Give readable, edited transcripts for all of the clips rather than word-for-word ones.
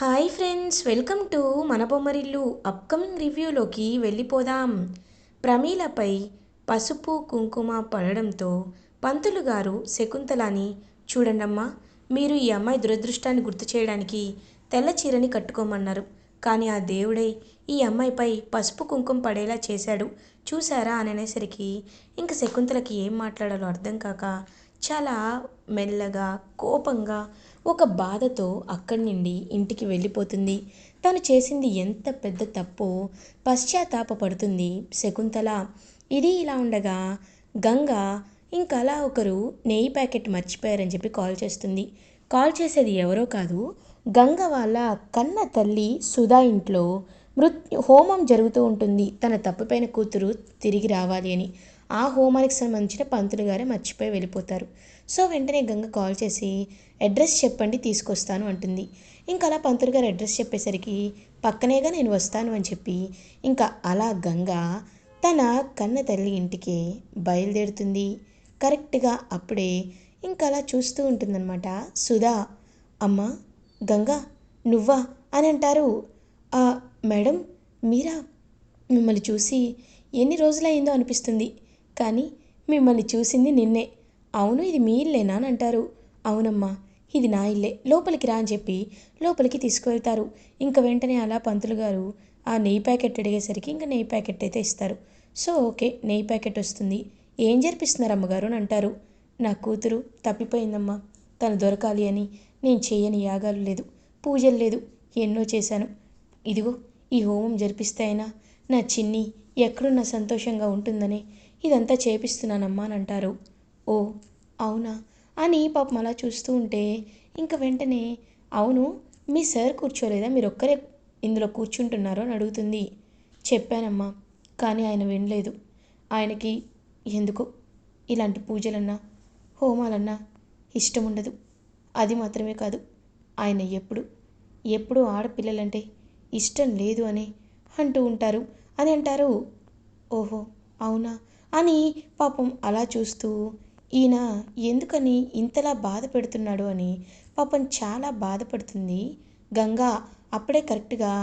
Hi friends, welcome to మన Bommarillu. Upcoming రివ్యూలోకి వెళ్ళిపోదాం. ప్రమీలపై పసుపు కుంకుమ పడడంతో పంతులు గారు శకుంతలాని, చూడండమ్మా, మీరు ఈ అమ్మాయి దురదృష్టాన్ని గుర్తు చేయడానికి తెల్ల చీరని కట్టుకోమన్నారు. కానీ ఆ దేవుడై ఈ అమ్మాయిపై పసుపు కుంకుమ పడేలా చేశాడు చూసారా అని అనేసరికి ఇంక శకుంతలకి ఏం మాట్లాడాలో అర్థం కాక చాలా మెల్లగా కోపంగా ఒక బాధతో అక్కడి నుండి ఇంటికి వెళ్ళిపోతుంది. తను చేసింది ఎంత పెద్ద తప్పో పశ్చాత్తాపపడుతుంది శకుంతల. ఇది ఇలా ఉండగా గంగ ఇంకలా ఒకరు నెయ్యి ప్యాకెట్ మర్చిపోయారని చెప్పి కాల్ చేస్తుంది. కాల్ చేసేది ఎవరో కాదు, గంగ వాళ్ళ కన్న తల్లి సుధా ఇంట్లో హోమం జరుగుతూ ఉంటుంది. తన తప్పిపోయిన కూతురు తిరిగి రావాలి అని. ఆ హోమానికి సంబంధించిన పంతులు గారే మర్చిపోయి వెళ్ళిపోతారు. సో వెంటనే గంగ కాల్ చేసి అడ్రస్ చెప్పండి, తీసుకొస్తాను అంటుంది. ఇంకా అలా పంతులు గారు అడ్రస్ చెప్పేసరికి పక్కనేగా నేను వస్తాను అని చెప్పి ఇంకా అలా గంగ తన కన్న తల్లి ఇంటికి బయలుదేరుతుంది. కరెక్ట్గా అప్పుడే ఇంకా అలా చూస్తూ ఉంటుందన్నమాట సుధా. అమ్మ గంగ, నువ్వా అని అంటారు. మేడం, మీరా? మిమ్మల్ని చూసి ఎన్ని రోజులైందో అనిపిస్తుంది, కానీ మిమ్మల్ని చూసింది నిన్నే. అవును, ఇది మీ ఇల్లేనా అని అంటారు. అవునమ్మా, ఇది నా ఇల్లే, లోపలికి రా అని చెప్పి లోపలికి తీసుకువెళ్తారు. ఇంకా వెంటనే అలా పంతులు గారు ఆ నెయ్యి ప్యాకెట్ అడిగేసరికి ఇంకా నెయ్యి ప్యాకెట్ అయితే ఇస్తారు. సో ఓకే, నెయ్యి ప్యాకెట్ వస్తుంది. ఏం జరిపిస్తున్నారు అమ్మగారు అని అంటారు. నా కూతురు తప్పిపోయిందమ్మా, తను దొరకాలి అని నేను చేయని యాగాలు లేదు, పూజలు లేదు, ఎన్నో చేశాను. ఇదిగో ఈ హోమం జరిపిస్తే అయినా నా చిన్ని ఎక్కడున్నా సంతోషంగా ఉంటుందని ఇదంతా చేపిస్తున్నానమ్మా అని అంటారు. ఓ అవునా అని పాపం అలా చూస్తూ ఉంటే ఇంక వెంటనే, అవును మీ సార్ కూర్చోలేదా, మీరు ఒక్కరే ఇందులో కూర్చుంటున్నారు అని అడుగుతుంది. చెప్పానమ్మా, కానీ ఆయన వినలేదు. ఆయనకి ఎందుకో ఇలాంటి పూజలన్నా హోమాలన్నా ఇష్టం ఉండదు. అది మాత్రమే కాదు, ఆయన ఎప్పుడు ఎప్పుడు ఆడపిల్లలంటే ఇష్టం లేదు అని అంటూ ఉంటారు అని అంటారు. ఓహో అవునా అని పాపం అలా చూస్తూ ఈయన ఎందుకని ఇంతలా బాధ పెడుతున్నాడు అని పాపం చాలా బాధపడుతుంది గంగా. అప్పుడే కరెక్ట్గా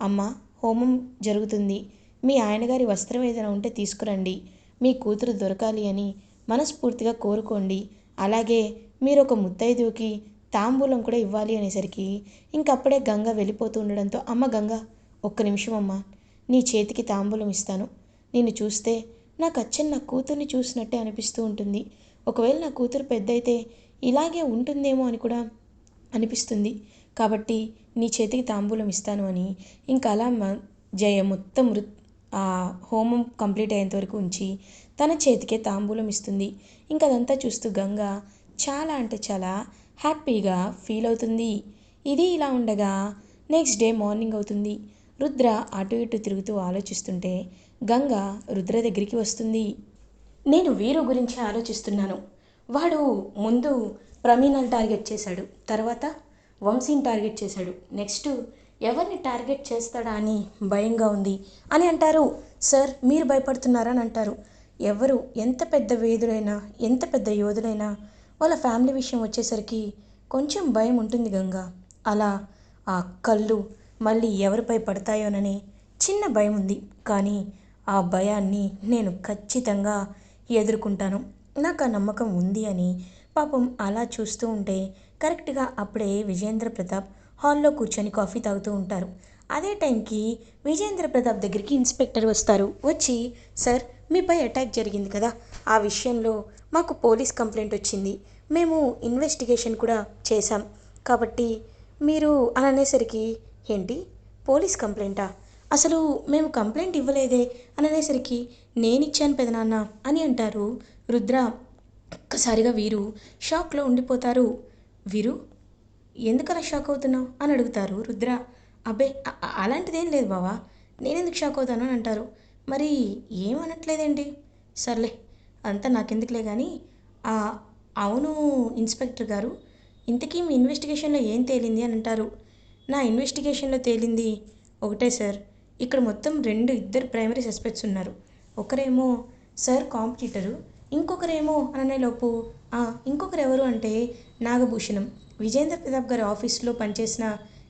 అమ్మ, హోమం జరుగుతుంది, మీ ఆయనగారి వస్త్రం ఏదైనా ఉంటే తీసుకురండి, మీ కూతురు దొరకాలి అని మనస్ఫూర్తిగా కోరుకోండి, అలాగే మీరు ఒక ముత్తైదువుకి తాంబూలం కూడా ఇవ్వాలి అనేసరికి ఇంకప్పుడే గంగ వెళ్ళిపోతూ ఉండడంతో, అమ్మ గంగ, ఒక్క నిమిషం అమ్మ, నీ చేతికి తాంబూలం ఇస్తాను. నిన్ను చూస్తే నాకు అచ్చం నా కూతుర్ని చూసినట్టే అనిపిస్తూ ఉంటుంది. ఒకవేళ నా కూతురు పెద్దయితే ఇలాగే ఉంటుందేమో అని కూడా అనిపిస్తుంది. కాబట్టి నీ చేతికి తాంబూలం ఇస్తాను అని ఇంకా అలా జయ మొత్తం ఆ హోమం కంప్లీట్ అయ్యేంత వరకు ఉంచి తన చేతికే తాంబూలం ఇస్తుంది. ఇంకా అదంతా చూస్తూ గంగ చాలా అంటే చాలా హ్యాపీగా ఫీల్ అవుతుంది. ఇది ఇలా ఉండగా నెక్స్ట్ డే మార్నింగ్ అవుతుంది. రుద్ర అటు ఇటు తిరుగుతూ ఆలోచిస్తుంటే గంగ రుద్ర దగ్గరికి వస్తుంది. నేను వీరు గురించి ఆలోచిస్తున్నాను. వాడు ముందు ప్రమీనని టార్గెట్ చేశాడు, తర్వాత వంశీని టార్గెట్ చేశాడు, నెక్స్ట్ ఎవరిని టార్గెట్ చేస్తాడా అని భయంగా ఉంది అని అంటారు. సార్ మీరు భయపడుతున్నారా అని అంటారు. ఎవరు ఎంత పెద్ద వేదులైనా ఎంత పెద్ద యోధులైనా వాళ్ళ ఫ్యామిలీ విషయం వచ్చేసరికి కొంచెం భయం ఉంటుంది గంగా. అలా ఆ కళ్ళు మళ్ళీ ఎవరిపై పడతాయోనని చిన్న భయం ఉంది, కానీ ఆ భయాన్ని నేను ఖచ్చితంగా ఎదుర్కొంటాను, నాకు ఆ నమ్మకం ఉంది అని పాపం అలా చూస్తూ ఉంటే కరెక్ట్గా అప్పుడే విజేంద్ర ప్రతాప్ హాల్లో కూర్చొని కాఫీ తాగుతూ ఉంటారు. అదే టైంకి విజేంద్ర ప్రతాప్ దగ్గరికి ఇన్స్పెక్టర్ వస్తారు. వచ్చి, సార్ మీపై అటాక్ జరిగింది కదా, ఆ విషయంలో మాకు పోలీస్ కంప్లైంట్ వచ్చింది, మేము ఇన్వెస్టిగేషన్ కూడా చేశాం, కాబట్టి మీరు అని అనేసరికి, ఏంటి పోలీస్ కంప్లైంటా, అసలు మేము కంప్లైంట్ ఇవ్వలేదే అని అనేసరికి, నేనిచ్చాను పెదనాన్న అని అంటారు రుద్ర. ఒక్కసారిగా వీరు షాక్లో ఉండిపోతారు. వీరు ఎందుకలా షాక్ అవుతున్నావు అని అడుగుతారు రుద్ర. అబ్బే అలాంటిదేం లేదు బావా, నేనెందుకు షాక్ అవుతాను అని అంటారు. మరి ఏమనట్లేదేంటి, సర్లే అంతా నాకెందుకులే కానీ, ఆ, అవును ఇన్స్పెక్టర్ గారు, ఇంతకీ మీ ఇన్వెస్టిగేషన్లో ఏం తేలింది అని అంటారు. నా ఇన్వెస్టిగేషన్లో తేలింది ఒకటే సార్, ఇక్కడ మొత్తం ఇద్దరు ప్రైమరీ సస్పెక్ట్స్ ఉన్నారు. ఒకరేమో సార్ కాంపిటీటరు, ఇంకొకరేమో అననేలోపు ఇంకొకరు ఎవరు అంటే నాగభూషణం, విజేంద్ర ప్రతాప్ గారి ఆఫీస్లో పనిచేసిన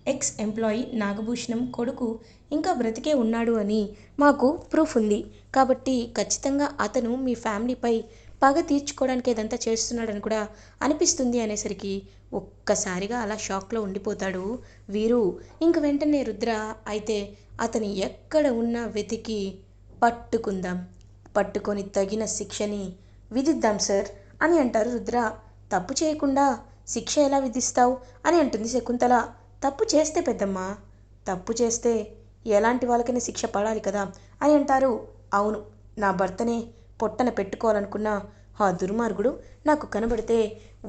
ఎక్స్ ఎంప్లాయీ నాగభూషణం కొడుకు ఇంకా బ్రతికే ఉన్నాడు అని మాకు ప్రూఫ్ ఉంది. కాబట్టి ఖచ్చితంగా అతను మీ ఫ్యామిలీపై పగ తీర్చుకోవడానికి ఇదంతా చేస్తున్నాడని కూడా అనిపిస్తుంది అనేసరికి ఒక్కసారిగా అలా షాక్లో ఉండిపోతాడు వీరు. ఇంక వెంటనే రుద్ర అయితే అతని ఎక్కడ ఉన్నా వెతికి పట్టుకుందాం, పట్టుకొని తగిన శిక్షని విధిద్దాం సార్ అని అంటారు రుద్ర. తప్పు చేయకుండా శిక్ష ఎలా విధిస్తావు అని అంటుంది శకుంతల. తప్పు చేస్తే పెద్దమ్మ, తప్పు చేస్తే ఎలాంటి వాళ్ళకైనా శిక్ష పడాలి కదా అని అంటారు. అవును, నా భర్తనే పొట్టన పెట్టుకోవాలనుకున్న ఆ దుర్మార్గుడు నాకు కనబడితే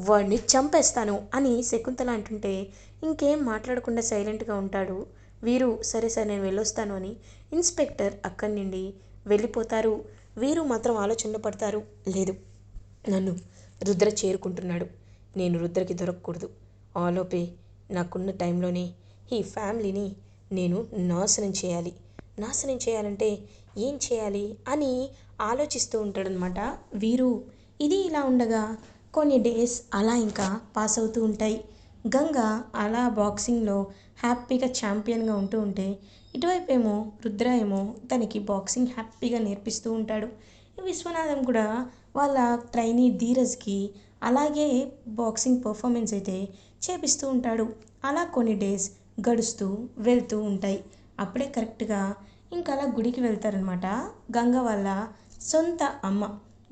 వాడిని చంపేస్తాను అని శకుంతల అంటుంటే ఇంకేం మాట్లాడకుండా సైలెంట్గా ఉంటాడు వీరు. సరే సార్ నేను వెళ్ళొస్తాను అని ఇన్స్పెక్టర్ అక్కడి నుండి వెళ్ళిపోతారు. వీరు మాత్రం ఆలోచనలో పడతారు. లేదు, నన్ను రుద్ర చేరుకుంటున్నాడు, నేను రుద్రకి దొరకకూడదు. ఆలోపే నాకున్న టైంలోనే ఈ ఫ్యామిలీని నేను నాశనం చేయాలి. నాశనం చేయాలంటే ఏం చేయాలి అని ఆలోచిస్తూ ఉంటాడనమాట వీరు. ఇది ఇలా ఉండగా కొన్ని డేస్ అలా ఇంకా పాస్ అవుతూ ఉంటాయి. గంగ అలా బాక్సింగ్లో హ్యాపీగా ఛాంపియన్గా ఉంటూ ఉంటే ఇటువైపు ఏమో రుద్ర ఏమో తనకి బాక్సింగ్ హ్యాపీగా నేర్పిస్తూ ఉంటాడు. విశ్వనాథం కూడా వాళ్ళ ట్రైనీ ధీరజ్కి అలాగే బాక్సింగ్ పర్ఫార్మెన్స్ అయితే చేపిస్తూ ఉంటాడు. అలా కొన్ని డేస్ గడుస్తూ వెళ్తూ ఉంటాయి. అప్పుడే కరెక్ట్గా ఇంకా అలా గుడికి వెళ్తారనమాట గంగ వాళ్ళ సొంత అమ్మ.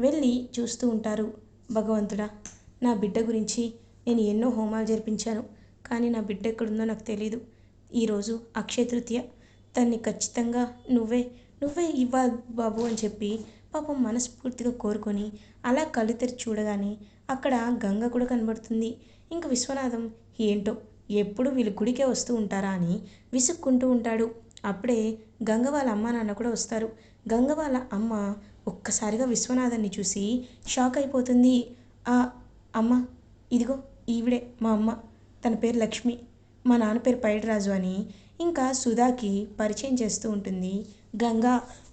వెళ్ళి చూస్తూ ఉంటారు. భగవంతుడా, నా బిడ్డ గురించి నేను ఎన్నో హోమాలు జరిపించాను, కానీ నా బిడ్డ ఎక్కడుందో నాకు తెలీదు. ఈరోజు అక్షయ తృతీయ, తన్ని ఖచ్చితంగా నువ్వే ఇవ్వాలి బాబు అని చెప్పి పాపం మనస్ఫూర్తిగా కోరుకొని అలా కళ్ళు తెరిచి చూడగానే అక్కడ గంగ కూడా కనబడుతుంది. ఇంక విశ్వనాథం ఏంటో ఎప్పుడు వీళ్ళు గుడికే వస్తూ ఉంటారా అని విసుక్కుంటూ ఉంటాడు. అప్పుడే గంగ వాళ్ళ అమ్మ నాన్న కూడా వస్తారు. గంగ వాళ్ళ అమ్మ ఒక్కసారిగా విశ్వనాథాన్ని చూసి షాక్ అయిపోతుంది. ఆ అమ్మ, ఇదిగో ఈవిడే మా అమ్మ, తన పేరు లక్ష్మి, మా నాన్న పేరు పైడిరాజు అని ఇంకా సుధాకి పరిచయం చేస్తూ ఉంటుంది గంగ.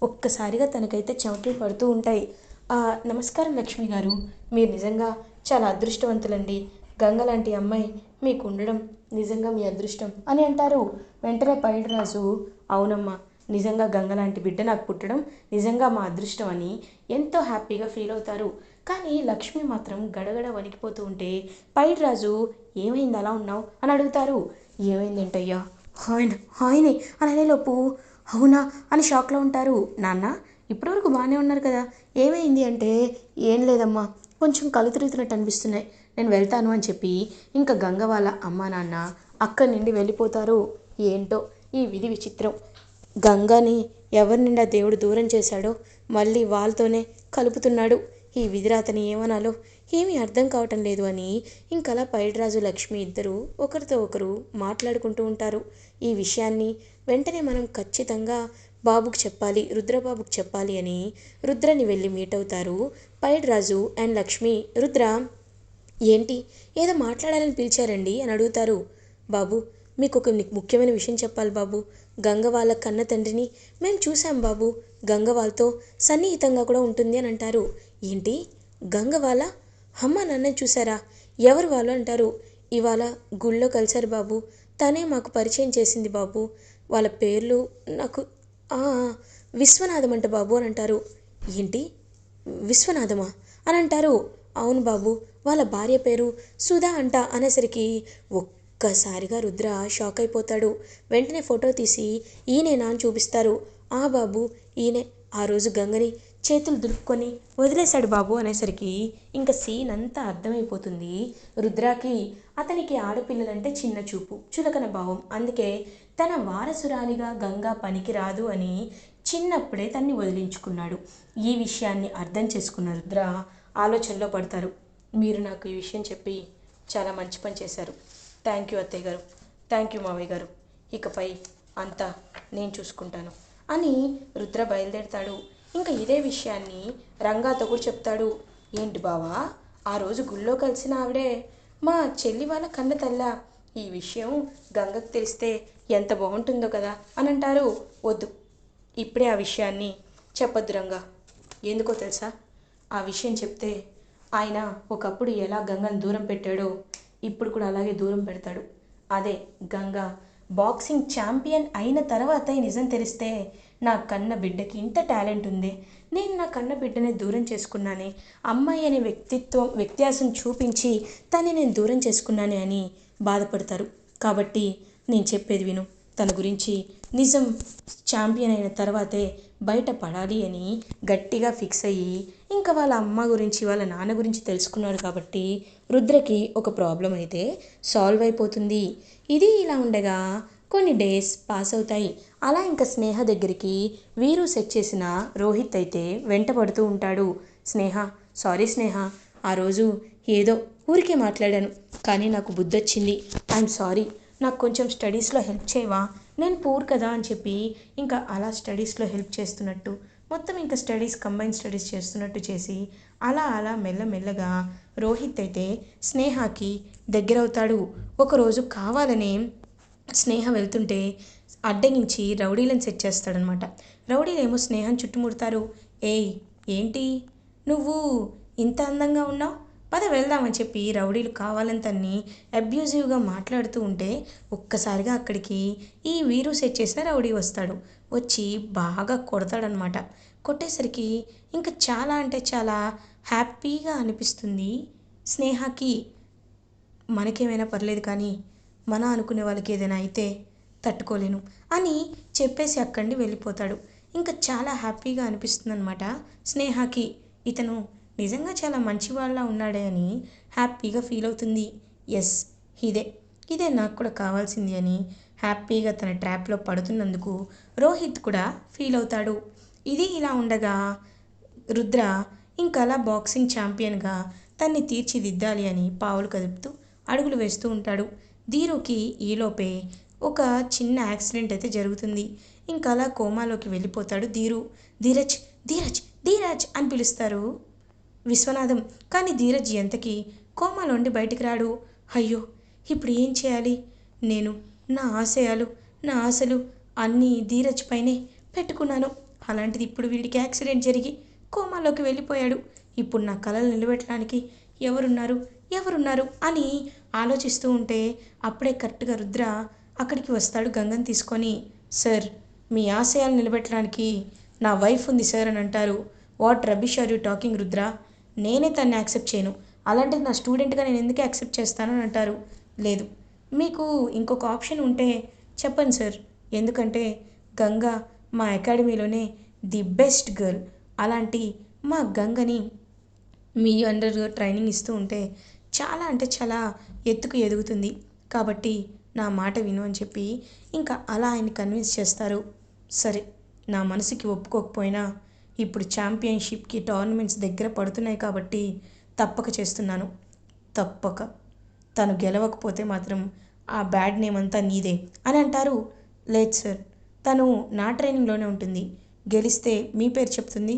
ఒక్కసారిగా తనకైతే చెమటలు పడుతూ ఉంటాయి. నమస్కారం లక్ష్మి గారు, మీరు నిజంగా చాలా అదృష్టవంతులండి. గంగ లాంటి అమ్మాయి మీకు ఉండడం నిజంగా మీ అదృష్టం అని అంటారు. వెంటనే పైడిరాజు, అవునమ్మా, నిజంగా గంగ లాంటి బిడ్డ నాకు పుట్టడం నిజంగా మా అదృష్టం అని ఎంతో హ్యాపీగా ఫీల్ అవుతారు. కానీ లక్ష్మి మాత్రం గడగడ వణికిపోతూ ఉంటే పైడిరాజు, ఏమైంది అలా ఉన్నావు అని అడుగుతారు. ఏమైందేంటయ్యా, ఆయనే అని అనేలోపు అవునా అని షాక్లో ఉంటారు. నాన్న, ఇప్పటివరకు బాగానే ఉన్నారు కదా, ఏమైంది అంటే ఏం లేదమ్మా, కొంచెం కళ్ళు తిరుగుతున్నట్టు అనిపిస్తున్నాయి, నేను వెళ్తాను అని చెప్పి ఇంకా గంగ వాళ్ళ అమ్మా నాన్న అక్కడి నుండి వెళ్ళిపోతారు. ఏంటో ఈ విధి విచిత్రం, గంగని ఎవరి నిండా దేవుడు దూరం చేశాడో మళ్ళీ వాళ్ళతోనే కలుపుతున్నాడు. ఈ విధిరాతని ఏమనాలో ఏమీ అర్థం కావటం లేదు అని ఇంకలా పైడిరాజు లక్ష్మి ఇద్దరు ఒకరితో ఒకరు మాట్లాడుకుంటూ ఉంటారు. ఈ విషయాన్ని వెంటనే మనం ఖచ్చితంగా బాబుకి చెప్పాలి, రుద్రబాబుకి చెప్పాలి అని రుద్రని వెళ్ళి మీట్ అవుతారు పైడిరాజు అండ్ లక్ష్మి. రుద్ర, ఏంటి ఏదో మాట్లాడాలని పిలిచారండి అని అడుగుతారు. బాబు, మీకు ఒక ముఖ్యమైన విషయం చెప్పాలి బాబు. గంగ వాళ్ళ కన్న తండ్రిని మేము చూసాం బాబు, గంగ వాళ్ళతో సన్నిహితంగా కూడా ఉంటుంది అని అంటారు. ఏంటి, గంగ వాళ్ళ అమ్మ నాన్న చూసారా, ఎవరు వాళ్ళు అంటారు. ఇవాళ గుళ్ళో కలిశారు బాబు, తనే మాకు పరిచయం చేసింది బాబు, వాళ్ళ పేర్లు నాకు విశ్వనాథం అంట బాబు అని అంటారు. ఏంటి, విశ్వనాథమా అని అంటారు. అవును బాబు, వాళ్ళ భార్య పేరు సుధా అంట అనేసరికి ఒక్కసారిగా రుద్ర షాక్ అయిపోతాడు. వెంటనే ఫోటో తీసి ఈయనేనా అని చూపిస్తారు. ఆ బాబు ఈయనే, ఆ రోజు గంగని చేతులు దులుపుకొని వదిలేశాడు బాబు అనేసరికి ఇంకా సీన్ అంతా అర్థమైపోతుంది రుద్రాకి. అతనికి ఆడపిల్లలంటే చిన్న చూపు, చులకన భావం, అందుకే తన వారసురాలిగా గంగా పనికి రాదు అని చిన్నప్పుడే తన్ని వదిలించుకున్నాడు. ఈ విషయాన్ని అర్థం చేసుకున్న రుద్ర ఆలోచనలో పడతారు. మీరు నాకు ఈ విషయం చెప్పి చాలా మంచి పని చేశారు. థ్యాంక్ యూ అత్తయ్య గారు, థ్యాంక్ యూ మావయ్య గారు, ఇకపై అంతా నేను చూసుకుంటాను అని రుద్ర బయలుదేరుతాడు. ఇంకా ఇదే విషయాన్ని రంగాతో కూడా చెప్తాడు. ఏంటి బావా, ఆ రోజు గుళ్ళో కలిసిన ఆవిడే మా చెల్లి వాళ్ళ కన్న తల్ల, ఈ విషయం గంగకు తెలిస్తే ఎంత బాగుంటుందో కదా అని అంటారు. వద్దు, ఇప్పుడే ఆ విషయాన్ని చెప్పొద్దు రంగా, ఎందుకో తెలుసా, ఆ విషయం చెప్తే ఆయన ఒకప్పుడు ఎలా గంగను దూరం పెట్టాడో ఇప్పుడు కూడా అలాగే దూరం పెడతాడు. అదే గంగ బాక్సింగ్ ఛాంపియన్ అయిన తర్వాత ఈ నిజం తెలిస్తే నా కన్న బిడ్డకి ఇంత టాలెంట్ ఉంది, నేను నా కన్న బిడ్డని దూరం చేసుకున్నానే, అమ్మాయి అనే వ్యత్యాసం చూపించి తన్ని నేను దూరం చేసుకున్నానే అని బాధపడతారు. కాబట్టి నేను చెప్పేది విను. తన గురించి నిజం ఛాంపియన్ అయిన తర్వాతే బయట పడాలి అని గట్టిగా ఫిక్స్ అయ్యి ఇంకా వాళ్ళ అమ్మ గురించి వాళ్ళ నాన్న గురించి తెలుసుకున్నాడు. కాబట్టి రుద్రకి ఒక ప్రాబ్లం అయితే సాల్వ్ అయిపోతుంది. ఇది ఇలా ఉండగా కొన్ని డేస్ పాస్ అవుతాయి. అలా ఇంకా స్నేహ దగ్గరికి వీరు సెట్ చేసిన రోహిత్ అయితే వెంట పడుతూ ఉంటాడు. స్నేహ, సారీ స్నేహ, ఆ రోజు ఏదో ఊరికే మాట్లాడాను, కానీ నాకు బుద్ధొచ్చింది. ఐఎమ్ సారీ, నాకు కొంచెం స్టడీస్లో హెల్ప్ చేయవా, నేను పూర్ కదా అని చెప్పి ఇంకా అలా స్టడీస్లో హెల్ప్ చేస్తున్నట్టు మొత్తం ఇంకా స్టడీస్ కంబైన్ స్టడీస్ చేస్తున్నట్టు చేసి అలా అలా మెల్లమెల్లగా రోహిత్ అయితే స్నేహకి దగ్గరవుతాడు. ఒకరోజు కావాలనే స్నేహ వెళ్తుంటే అడ్డగించి రౌడీలను సెట్ చేస్తాడనమాట. రౌడీలేమో స్నేహం చుట్టుముడతారు. ఏయ్, ఏంటి నువ్వు ఇంత అందంగా ఉన్నావు, పద వెళ్దామని చెప్పి రౌడీలు కావాలని తన్ని అబ్యూజివ్గా మాట్లాడుతూ ఉంటే ఒక్కసారిగా అక్కడికి ఈ వీరు సెట్ చేసిన రౌడీ వస్తాడు. వచ్చి బాగా కొడతాడనమాట. కొట్టేసరికి ఇంకా చాలా అంటే చాలా హ్యాపీగా అనిపిస్తుంది స్నేహకి. మనకేమైనా పర్లేదు కానీ మన అనుకునే వాళ్ళకి ఏదైనా అయితే తట్టుకోలేను అని చెప్పేసి అక్కడి వెళ్ళిపోతాడు. ఇంకా చాలా హ్యాపీగా అనిపిస్తుంది అనమాట స్నేహకి. ఇతను నిజంగా చాలా మంచివాళ్ళ ఉన్నాడే అని హ్యాపీగా ఫీల్ అవుతుంది. ఎస్, ఇదే ఇదే నాకు కూడా కావాల్సింది అని హ్యాపీగా తన ట్రాప్లో పడుతున్నందుకు రోహిత్ కూడా ఫీల్ అవుతాడు. ఇది ఇలా ఉండగా రుద్ర ఇంకా అలా బాక్సింగ్ ఛాంపియన్గా తన్ని తీర్చిదిద్దాలి అని పావులు కదుపుతూ అడుగులు వేస్తూ ఉంటాడు. ధీరుకి ఈలోపే ఒక చిన్న యాక్సిడెంట్ అయితే జరుగుతుంది. ఇంకా అలా కోమాలోకి వెళ్ళిపోతాడు ధీరు. ధీరజ్, ధీరజ్, ధీరజ్ అని పిలుస్తారు విశ్వనాథం. కానీ ధీరజ్ ఎంతకి కోమాలోండి బయటికి రాడు. అయ్యో, ఇప్పుడు ఏం చేయాలి? నేను నా ఆశయాలు, నా ఆశలు అన్నీ ధీరజ్ పైనే పెట్టుకున్నాను. అలాంటిది ఇప్పుడు వీడికి యాక్సిడెంట్ జరిగి కోమాలోకి వెళ్ళిపోయాడు. ఇప్పుడు నా కలలు నిలబెట్టడానికి ఎవరున్నారు, ఎవరున్నారు అని ఆలోచిస్తూ ఉంటే అప్పుడే కరెక్ట్గా రుద్ర అక్కడికి వస్తాడు గంగని తీసుకొని. సార్, మీ ఆశయాలు నిలబెట్టడానికి నా వైఫ్ ఉంది సార్ అని అంటారు. What rubbish are you talking Rudra, నేనే తన్ని యాక్సెప్ట్ చేయను, అలాంటిది నా స్టూడెంట్గా నేను ఎందుకు యాక్సెప్ట్ చేస్తాను అని అంటారు. లేదు, మీకు ఇంకొక ఆప్షన్ ఉంటే చెప్పండి సార్, ఎందుకంటే గంగ మా అకాడమీలోనే ది బెస్ట్ గర్ల్. అలాంటి మా గంగని మీ అండర్ ట్రైనింగ్ ఇస్తూ ఉంటే చాలా అంటే చాలా ఎత్తుకు ఎదుగుతుంది. కాబట్టి నా మాట విను అని చెప్పి ఇంకా అలా ఆయన కన్విన్స్ చేస్తారు. సరే, నా మనసుకి ఒప్పుకోకపోయినా ఇప్పుడు ఛాంపియన్షిప్కి టోర్నమెంట్స్ దగ్గర పడుతున్నాయి కాబట్టి తప్పక చేస్తున్నాను. తప్పక తను గెలవకపోతే మాత్రం ఆ బ్యాడ్ నేమ్ అంతా నీదే అని అంటారు. లేదు సార్, తను నా ట్రైనింగ్లోనే ఉంటుంది. గెలిస్తే మీ పేరు చెప్తుంది,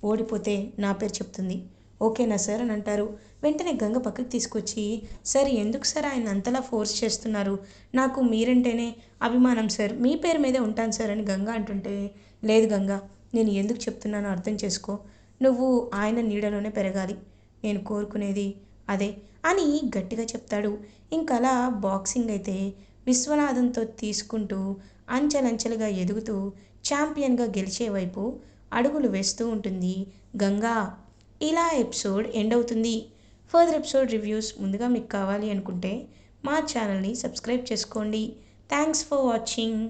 ఓడిపోతే నా పేరు చెప్తుంది. ఓకేనా సార్ అని అంటారు. వెంటనే గంగ పక్కకి తీసుకొచ్చి, సార్ ఎందుకు సార్ ఆయన అంతలా ఫోర్స్ చేస్తున్నారు, నాకు మీరంటేనే అభిమానం సార్, మీ పేరు మీదే ఉంటాను సార్ అని గంగ అంటుంటే, లేదు గంగ, నేను ఎందుకు చెప్తున్నానో అర్థం చేసుకో, నువ్వు ఆయన నీడలోనే పెరగాలి, నేను కోరుకునేది అదే అని గట్టిగా చెప్తాడు. ఇంకలా బాక్సింగ్ అయితే విశ్వనాథంతో తీసుకుంటూ అంచెలంచెలుగా ఎదుగుతూ ఛాంపియన్గా గెలిచే వైపు అడుగులు వేస్తూ ఉంటుంది గంగా. ఇలా ఎపిసోడ్ ఎండ్ అవుతుంది. ఫర్దర్ ఎపిసోడ్ రివ్యూస్ ముందుగా మీకు కావాలి అనుకుంటే మా ఛానల్ని సబ్స్క్రైబ్ చేసుకోండి. Thanks for watching.